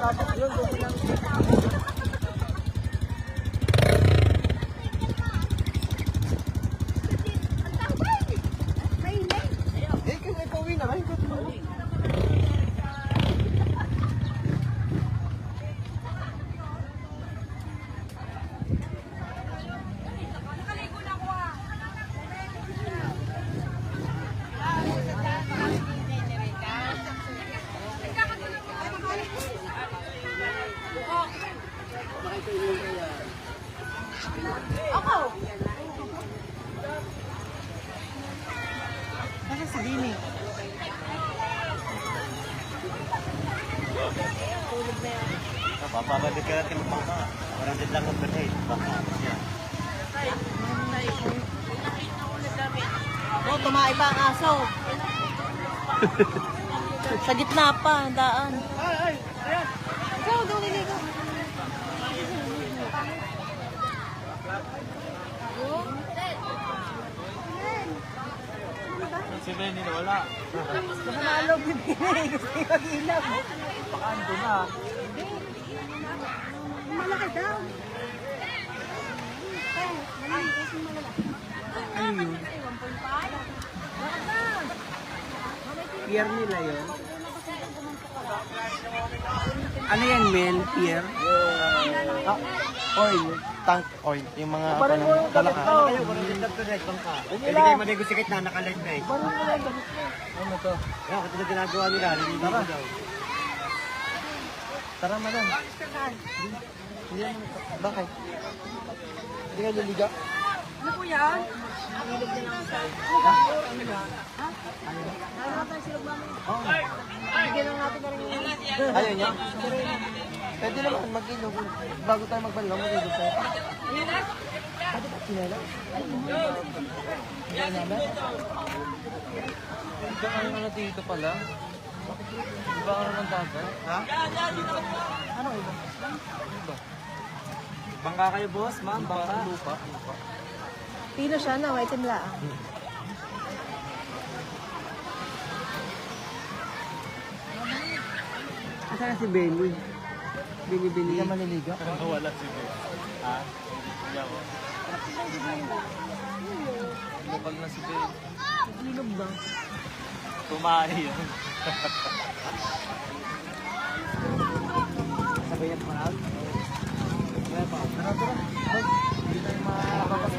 Tapos yun, doon lang. Eh, kung may pauwi na, may pauwi. Ako. Kasi si Dini. Tulog na yan. Papabalik ka natin ng bangka. Parang din lang ang berhay. Bangka. Yan. Oh, tumae pa ang aso. Sa gitna pa, ang daan. Ay, ayan. Ikaw, daw niligo. Si Benny na wala. Nakalog ni Dini. Gusto yung mag-ilaw. Baka ando na. Malaki daw. Ano yun? Pier nila yun? Ano yan, Mel? Pier? Oil. Tank oil. Yung mga Parang mo yung damit ko. Parang din lang to guys. Bangka. Hindi Hindi lang. kayo manigosikit na nakalag na eh. Parang mo lang damit ko. Ano to? Yan, katulad ginagawa nila. Naliligo daw. Tara, madam. Hindi yan. Bakit? Hindi ka liliga? Ano po yan? Bigyan lang natin na rin yung... Ayaw niya? Pwede naman mag-ilog. Bago tayo magbanlaw, mag-ilog tayo. Pwede ba kinala? Ito ano dito pala? Iba ano ng dagat? Ha? Ano iba? Bangka kayo boss, ma'am. Bangka. Lupa. Pino siya na, white and laang. Asa na si Benny? Benny. Hindi ka maniliga? Wala si Ben. Ha? Hindi ako. Lumabag na si Ben. Ilog ba? Kumahi yun. Sabay at mahal? Kaya pa. Tara. Hindi tayo makakapag